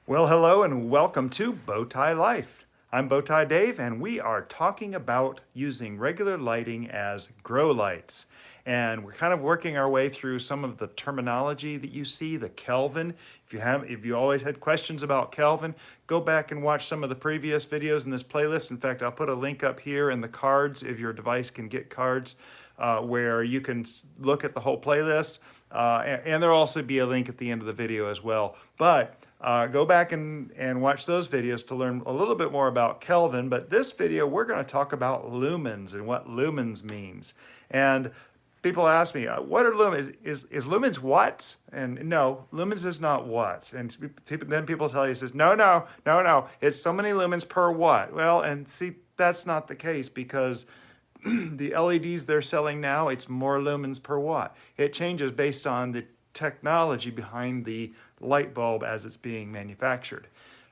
Well, hello and welcome to Bowtie Life. I'm Bowtie Dave, and we are talking about using regular lighting as grow lights. And we're kind of working our way through some of the terminology that you see, the Kelvin. If you always had questions about Kelvin, go back and watch some of the previous videos in this playlist. In fact, I'll put a link up here in the cards if your device can get cards, where you can look at the whole playlist. And there'll also be a link at the end of the video as well. But go back and watch those videos to learn a little bit more about Kelvin. But this video, we're going to talk about lumens and what lumens means. And people ask me, what are lumens? Is lumens watts? And no, lumens is not watts. And then people tell you, says, no, it's so many lumens per watt. Well, and see, that's not the case, because the LEDs they're selling now, it's more lumens per watt. It changes based on the technology behind the light bulb as it's being manufactured.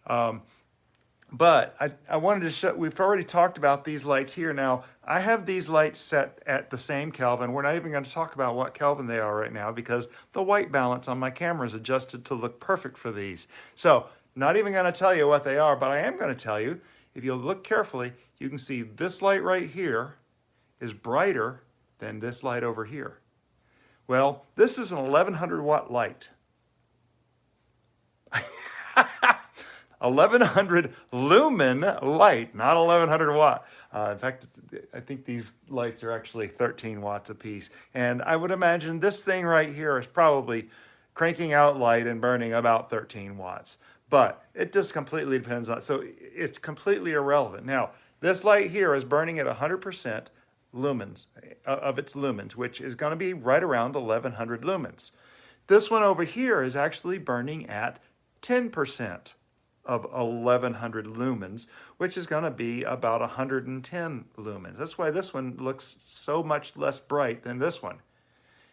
But I wanted to show, we've already talked about these lights here. Now, I have these lights set at the same Kelvin. We're not even going to talk about what Kelvin they are right now, because the white balance on my camera is adjusted to look perfect for these. So, not even going to tell you what they are, but I am going to tell you, if you look carefully, you can see this light right here is brighter than this light over here. Well, this is an 1100 watt light. 1100 lumen light, not 1100 watt. In fact, I think these lights are actually 13 watts apiece. And I would imagine this thing right here is probably cranking out light and burning about 13 watts. But it just completely depends on, so it's completely irrelevant. Now, this light here is burning at 100% lumens, of its lumens, which is going to be right around 1100 lumens. This one over here is actually burning at 10% of 1100 lumens, which is going to be about 110 lumens. That's why this one looks so much less bright than this one.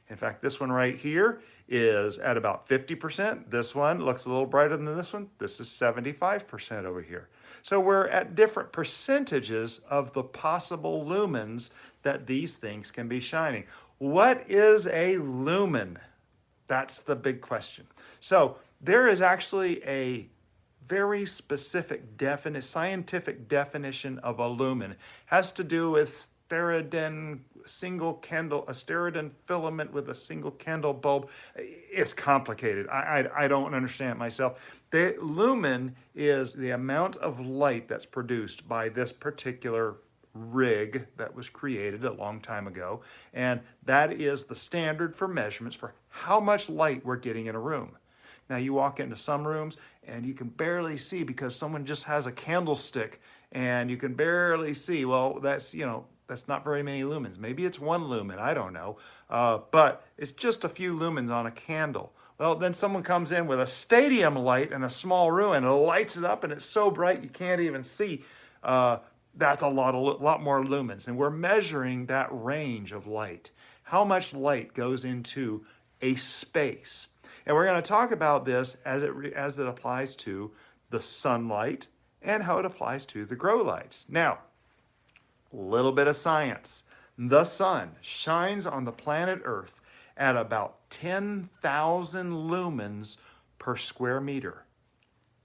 In fact, this one right here is at about 50%. This one looks a little brighter than this one. This is 75% over here. So we're at different percentages of the possible lumens that these things can be shining. What is a lumen? That's the big question. So there is actually a very specific scientific definition of a lumen. It has to do with a stereoden filament with a single candle bulb. It's complicated. I don't understand it myself. The lumen is the amount of light that's produced by this particular rig that was created a long time ago, and that is the standard for measurements for how much light we're getting in a room. Now, you walk into some rooms and you can barely see because someone just has a candlestick and you can barely see. Well, that's not very many lumens. Maybe it's 1 lumen, I don't know. But it's just a few lumens on a candle. Well, then someone comes in with a stadium light in a small room and lights it up, and it's so bright you can't even see. That's a lot more lumens. And we're measuring that range of light. How much light goes into a space? And we're going to talk about this as it applies to the sunlight and how it applies to the grow lights. Now, a little bit of science. The sun shines on the planet Earth at about 10,000 lumens per square meter.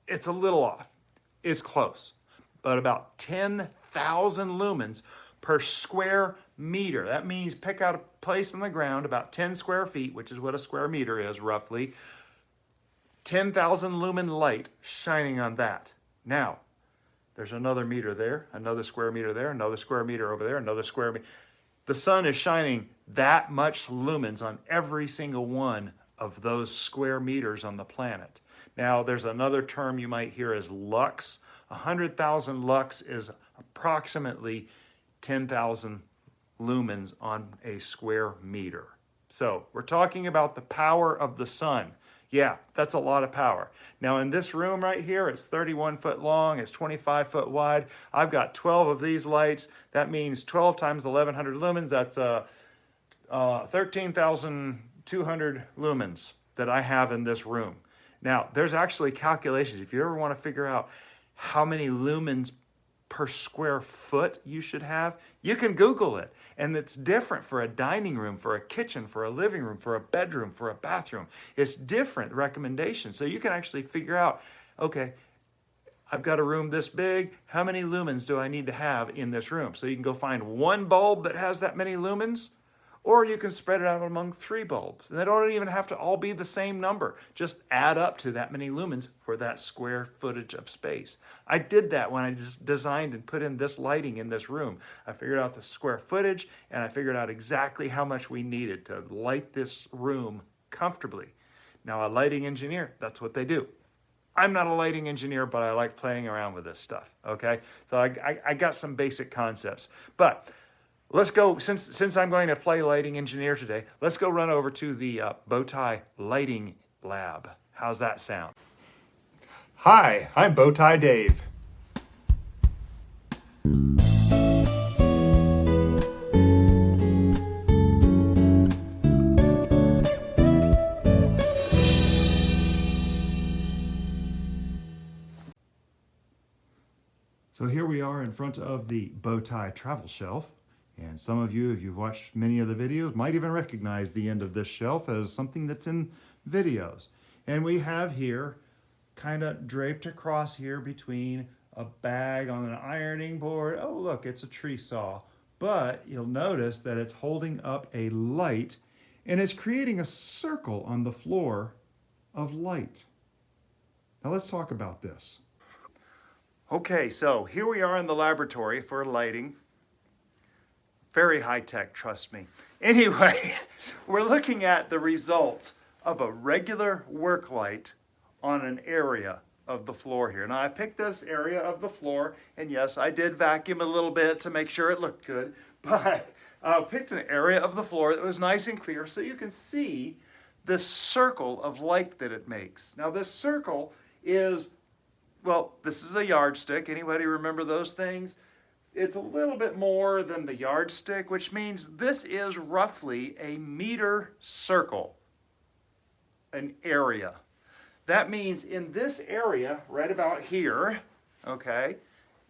It's a little off. It's close. But about 10,000 lumens per square meter. That means pick out a place on the ground about 10 square feet, which is what a square meter is roughly. 10,000 lumen light shining on that. Now, there's another meter there, another square meter there, another square meter over there, another square meter. The sun is shining that much lumens on every single one of those square meters on the planet. Now, there's another term you might hear as lux. 100,000 lux is approximately 10,000 lumens on a square meter. So we're talking about the power of the sun. Yeah, that's a lot of power. Now in this room right here, it's 31 foot long, it's 25 foot wide. I've got 12 of these lights. That means 12 times 1100 lumens, that's 13,200 lumens that I have in this room. Now, there's actually calculations. If you ever want to figure out how many lumens per square foot you should have, you can Google it. And it's different for a dining room, for a kitchen, for a living room, for a bedroom, for a bathroom. It's different recommendations. So you can actually figure out Okay, I've got a room this big. How many lumens do I need to have in this room? So you can go find one bulb that has that many lumens, or you can spread it out among 3 bulbs. And they don't even have to all be the same number. Just add up to that many lumens for that square footage of space. I did that when I just designed and put in this lighting in this room. I figured out the square footage, and I figured out exactly how much we needed to light this room comfortably. Now, a lighting engineer, that's what they do. I'm not a lighting engineer, but I like playing around with this stuff, okay? So I got some basic concepts. But let's go, since I'm going to play lighting engineer today, let's go run over to the Bowtie lighting lab. How's that sound? Hi, I'm Bowtie Dave. So here we are in front of the Bowtie travel shelf. And some of you, if you've watched many of the videos, might even recognize the end of this shelf as something that's in videos. And we have here, kind of draped across here between a bag on an ironing board. Oh, look, it's a tree saw. But you'll notice that it's holding up a light, and it's creating a circle on the floor of light. Now let's talk about this. Okay, so here we are in the laboratory for lighting. Very high tech, trust me. Anyway, we're looking at the results of a regular work light on an area of the floor here. Now I picked this area of the floor, and yes, I did vacuum a little bit to make sure it looked good, but I picked an area of the floor that was nice and clear so you can see this circle of light that it makes. Now this circle is, well, this is a yardstick. Anybody remember those things? It's a little bit more than the yardstick, which means this is roughly a meter circle, an area. That means in this area, right about here, okay,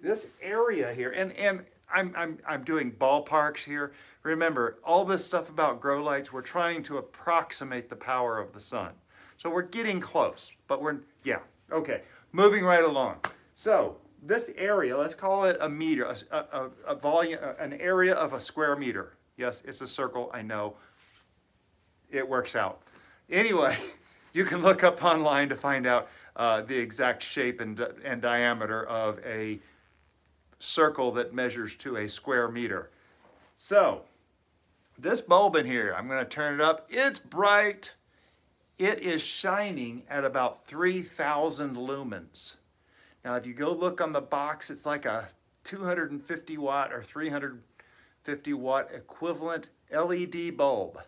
this area here, and I'm doing ballparks here. Remember, all this stuff about grow lights, we're trying to approximate the power of the sun. So we're getting close, but yeah, okay. Moving right along. So this area, let's call it a meter, a volume, an area of a square meter. Yes, it's a circle, I know. It works out. Anyway, you can look up online to find out the exact shape and diameter of a circle that measures to a square meter. So this bulb in here, I'm going to turn it up. It's bright. It is shining at about 3,000 lumens. Now, if you go look on the box, it's like a 250 watt or 350 watt equivalent LED bulb.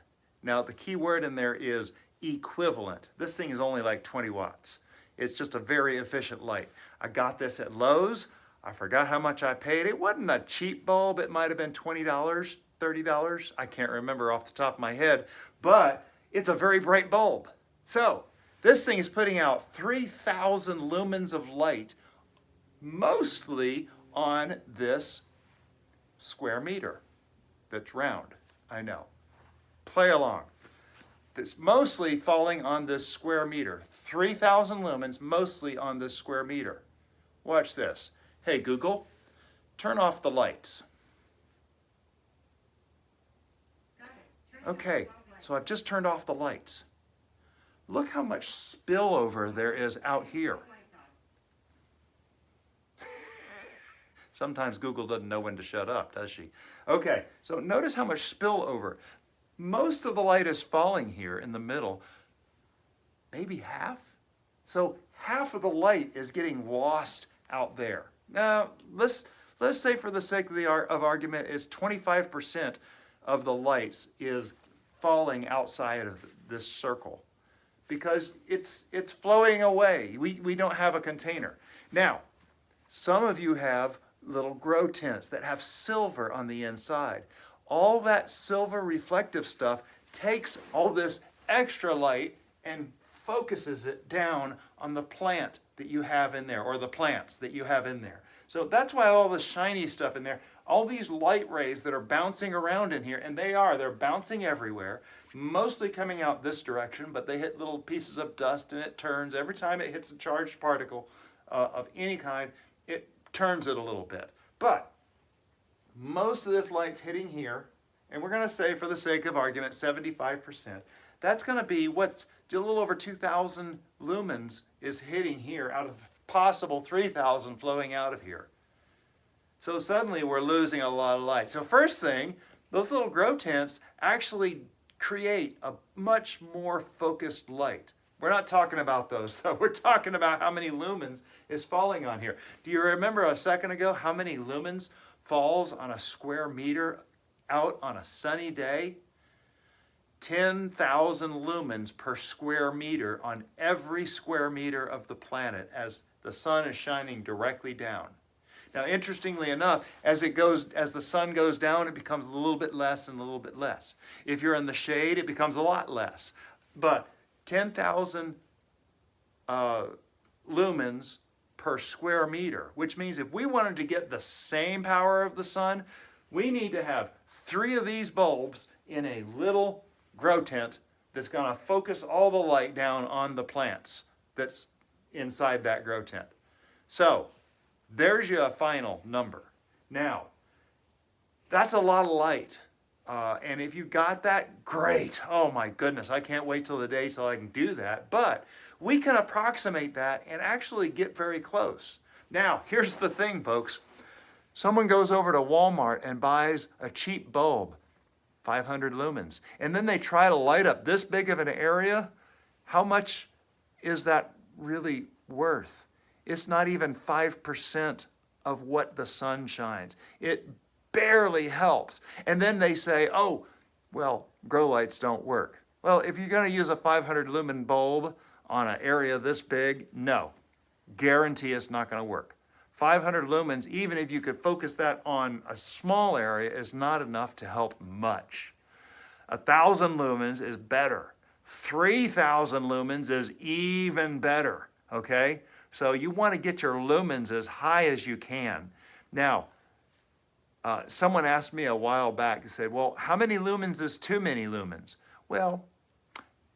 Now, the key word in there is equivalent. This thing is only like 20 watts. It's just a very efficient light. I got this at Lowe's. I forgot how much I paid. It wasn't a cheap bulb. It might have been $20, $30. I can't remember off the top of my head, but it's a very bright bulb. So this thing is putting out 3,000 lumens of light, mostly on this square meter that's round. I know. Play along. It's mostly falling on this square meter. 3,000 lumens, mostly on this square meter. Watch this. Hey, Google, turn off the lights. Okay, so I've just turned off the lights. Look how much spillover there is out here. Sometimes Google doesn't know when to shut up, does she? Okay, so notice how much spillover. Most of the light is falling here in the middle, maybe half. So half of the light is getting lost out there. Now, let's say for the sake of argument, is 25% of the lights is falling outside of this circle, because it's flowing away. We don't have a container. Now, some of you have little grow tents that have silver on the inside. All that silver reflective stuff takes all this extra light and focuses it down on the plant that you have in there, or the plants that you have in there. So that's why all the shiny stuff in there, all these light rays that are bouncing around in here, and they're bouncing everywhere, mostly coming out this direction, but they hit little pieces of dust and it turns. Every time it hits a charged particle of any kind, it turns it a little bit. But most of this light's hitting here, and we're going to say, for the sake of argument, 75%. That's going to be what's a little over 2,000 lumens is hitting here out of possible 3,000 flowing out of here. So suddenly we're losing a lot of light. So first thing, those little grow tents actually create a much more focused light. We're not talking about those though. We're talking about how many lumens is falling on here. Do you remember a second ago how many lumens falls on a square meter out on a sunny day? 10,000 lumens per square meter on every square meter of the planet as the sun is shining directly down. Now, interestingly enough, as the sun goes down, it becomes a little bit less and a little bit less. If you're in the shade, it becomes a lot less. But 10,000 lumens per square meter, which means if we wanted to get the same power of the sun, we need to have 3 of these bulbs in a little grow tent that's going to focus all the light down on the plants that's inside that grow tent. So there's your final number. Now, that's a lot of light. And if you got that, great. Oh my goodness, I can't wait till the day till I can do that. But we can approximate that and actually get very close. Now, here's the thing, folks. Someone goes over to Walmart and buys a cheap bulb, 500 lumens, and then they try to light up this big of an area. How much is that really worth? It's not even 5% of what the sun shines. It barely helps. And then they say, oh, well, grow lights don't work. Well, if you're going to use a 500 lumen bulb on an area this big, no, guarantee it's not going to work. 500 lumens, even if you could focus that on a small area, is not enough to help much. 1,000 lumens is better. 3,000 lumens is even better, okay? So you want to get your lumens as high as you can. Now, someone asked me a while back, and said, well, how many lumens is too many lumens? Well,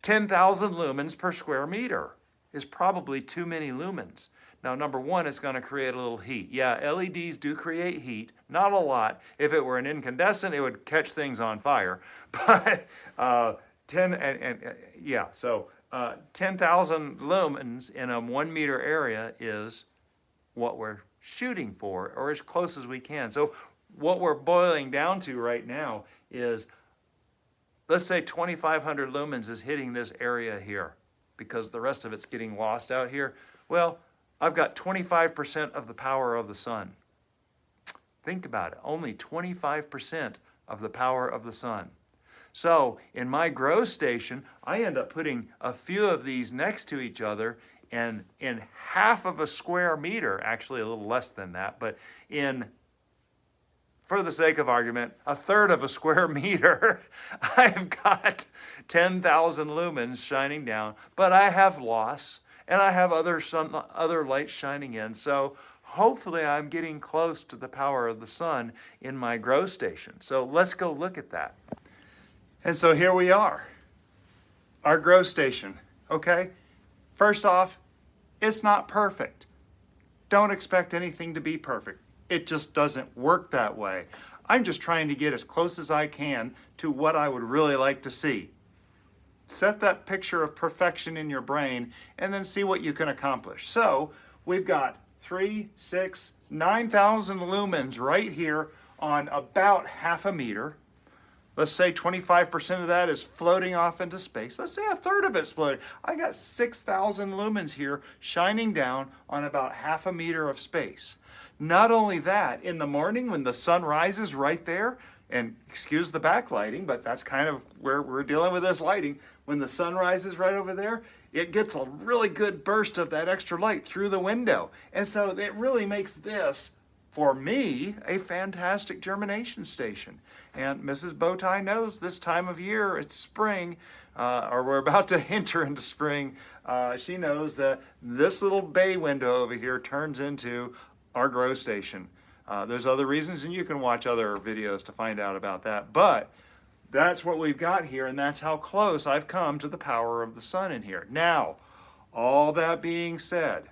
10,000 lumens per square meter is probably too many lumens. Now, number one, it's going to create a little heat. Yeah, LEDs do create heat, not a lot. If it were an incandescent, it would catch things on fire. But 10,000 lumens in a 1 meter area is what we're shooting for, or as close as we can. So what we're boiling down to right now is, let's say 2,500 lumens is hitting this area here because the rest of it's getting lost out here. Well, I've got 25% of the power of the sun. Think about it, only 25% of the power of the sun. So in my grow station, I end up putting a few of these next to each other, and in half of a square meter, actually a little less than that, but for the sake of argument, a third of a square meter, I've got 10,000 lumens shining down, but I have loss, and I have other light shining in. So hopefully I'm getting close to the power of the sun in my grow station. So let's go look at that. And so here we are, our grow station, okay? First off, it's not perfect. Don't expect anything to be perfect. It just doesn't work that way. I'm just trying to get as close as I can to what I would really like to see. Set that picture of perfection in your brain and then see what you can accomplish. So we've got 3, 6, 9,000 lumens right here on about half a meter. Let's say 25% of that is floating off into space. Let's say a third of it's floating. I got 6,000 lumens here shining down on about half a meter of space. Not only that, in the morning when the sun rises right there, and excuse the backlighting, but that's kind of where we're dealing with this lighting. When the sun rises right over there, it gets a really good burst of that extra light through the window. And so it really makes this, for me, a fantastic germination station. And Mrs. Bowtie knows this time of year, it's spring, or we're about to enter into spring. She knows that this little bay window over here turns into our grow station. There's other reasons, and you can watch other videos to find out about that. But that's what we've got here, and that's how close I've come to the power of the sun in here. Now, all that being said,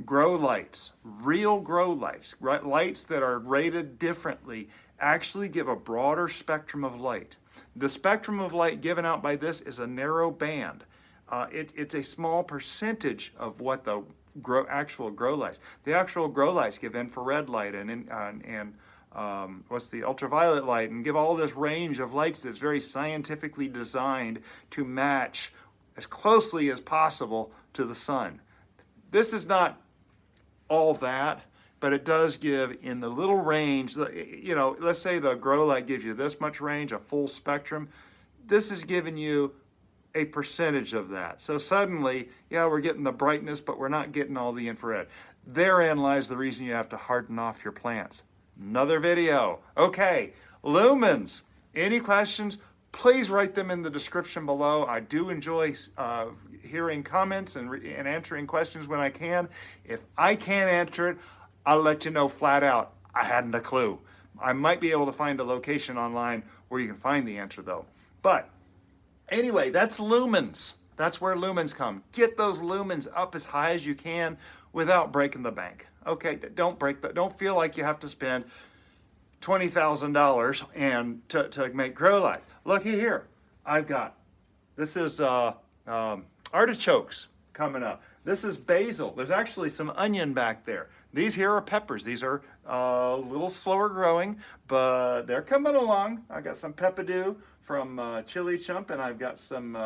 grow lights, real grow lights, lights that are rated differently, actually give a broader spectrum of light. The spectrum of light given out by this is a narrow band. It's a small percentage of what the actual grow lights. The actual grow lights give infrared light and what's the ultraviolet light, and give all this range of lights that's very scientifically designed to match as closely as possible to the sun. This is not all that, but it does give in the little range. You know, let's say the grow light gives you this much range, a full spectrum. This is giving you a percentage of that. So suddenly, yeah, we're getting the brightness, but we're not getting all the infrared. Therein lies the reason you have to harden off your plants. Another video. Okay, lumens. Any questions? Please write them in the description below. I do enjoy hearing comments and answering questions when I can. If I can't answer it, I'll let you know flat out. I hadn't a clue. I might be able to find a location online where you can find the answer though. But anyway, that's lumens. That's where lumens come. Get those lumens up as high as you can without breaking the bank. Okay, don't feel like you have to spend $20,000 and to make grow lights. Looky here, this is artichokes coming up. This is basil. There's actually some onion back there. These here are peppers. These are a little slower growing, but they're coming along. I got some peppadew from Chili Chump, and I've got some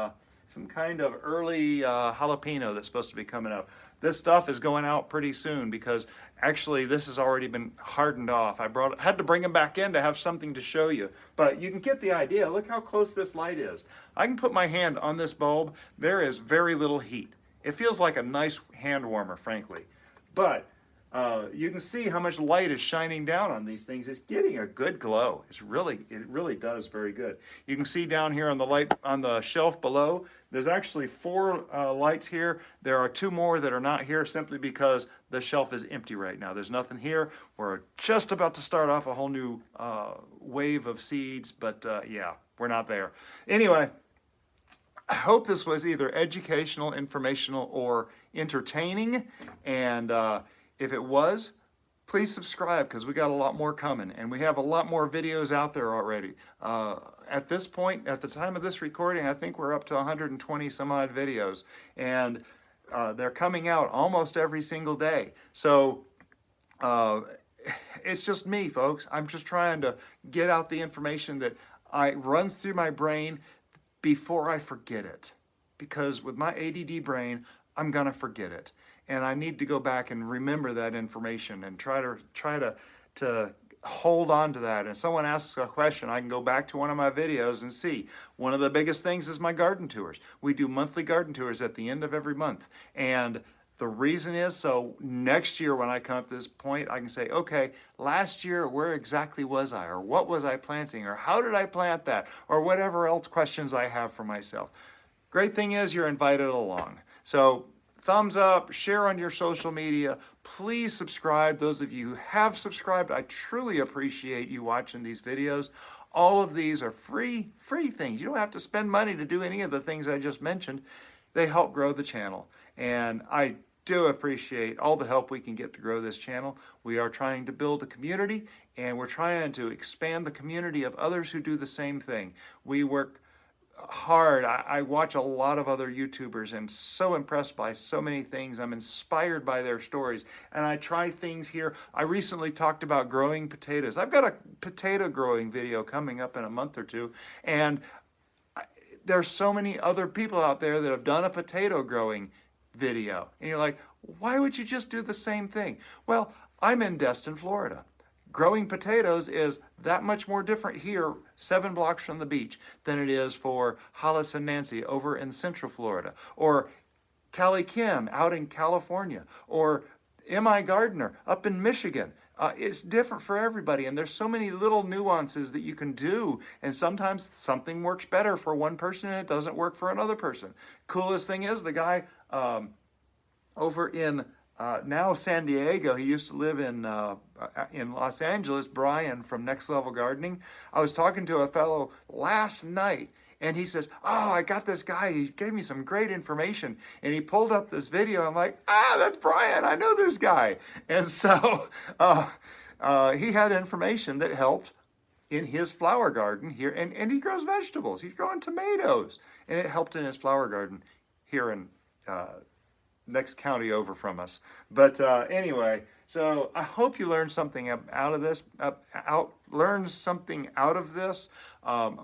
kind of early jalapeno that's supposed to be coming up. This stuff is going out pretty soon because actually this has already been hardened off. Had to bring them back in to have something to show you, but you can get the idea. Look how close this light is. I can put my hand on this bulb. There is very little heat. It feels like a nice hand warmer, frankly, but you can see how much light is shining down on these things. It's getting a good glow. It really does very good. You can see down here on the shelf below, there's actually 4 lights here. There are 2 more that are not here simply because the shelf is empty right now. There's nothing here. We're just about to start off a whole new wave of seeds, but yeah, we're not there. Anyway, I hope this was either educational, informational, or entertaining, and if it was, please subscribe because we got a lot more coming, and we have a lot more videos out there already. At this point, at the time of this recording, I think we're up to 120 some odd videos, and they're coming out almost every single day. So it's just me, folks. I'm just trying to get out the information that runs through my brain before I forget it, because with my ADD brain, I'm gonna forget it. And I need to go back and remember that information and try to hold on to that. And if someone asks a question, I can go back to one of my videos and see. One of the biggest things is my garden tours. We do monthly garden tours at the end of every month. And the reason is so next year when I come up to this point, I can say, okay, last year, where exactly was I? Or what was I planting? Or how did I plant that? Or whatever else questions I have for myself. Great thing is you're invited along. So thumbs up, share on your social media. Please subscribe. Those of you who have subscribed, I truly appreciate you watching these videos. All of these are free things. You don't have to spend money to do any of the things I just mentioned. They help grow the channel. And I do appreciate all the help we can get to grow this channel. We are trying to build a community, and we're trying to expand the community of others who do the same thing. We work hard. I watch a lot of other YouTubers and so impressed by so many things. I'm inspired by their stories, and I try things here. I recently talked about growing potatoes. I've got a potato growing video coming up in a month or two, and there's so many other people out there that have done a potato growing video, and you're like, why would you just do the same thing? Well, I'm in Destin, Florida. Growing potatoes is that much more different here, 7 blocks from the beach, than it is for Hollis and Nancy over in Central Florida, or Callie Kim out in California, or M.I. Gardner up in Michigan. It's different for everybody, and there's so many little nuances that you can do, and sometimes something works better for one person and it doesn't work for another person. Coolest thing is the guy over in now San Diego. He used to live in Los Angeles, Brian from Next Level Gardening. I was talking to a fellow last night, and he says, "Oh, I got this guy. He gave me some great information." And he pulled up this video. I'm like, "Ah, that's Brian. I know this guy." And so he had information that helped in his flower garden here, and he grows vegetables. He's growing tomatoes, and it helped in his flower garden here in next county over from us. But anyway, so I hope you learned something out of this. Learned something out of this.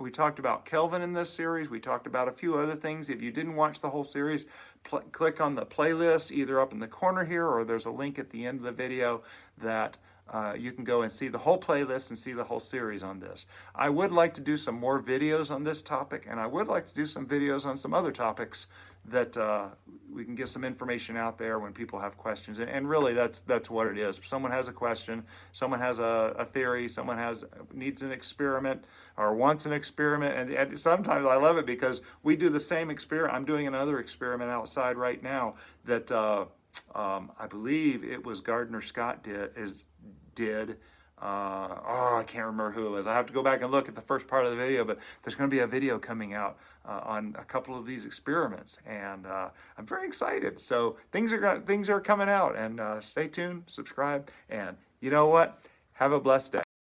We talked about Kelvin in this series. We talked about a few other things. If you didn't watch the whole series, click on the playlist either up in the corner here, or there's a link at the end of the video that you can go and see the whole playlist and see the whole series on this. I would like to do some more videos on this topic, and I would like to do some videos on some other topics that we can get some information out there when people have questions. And really, that's what it is. Someone has a question, someone has a theory, someone needs an experiment or wants an experiment. And sometimes I love it because we do the same experiment. I'm doing another experiment outside right now that I believe it was Gardner Scott did. I can't remember who it was. I have to go back and look at the first part of the video, but there's going to be a video coming out on a couple of these experiments, and I'm very excited. So things are coming out, and stay tuned, subscribe, and you know what? Have a blessed day.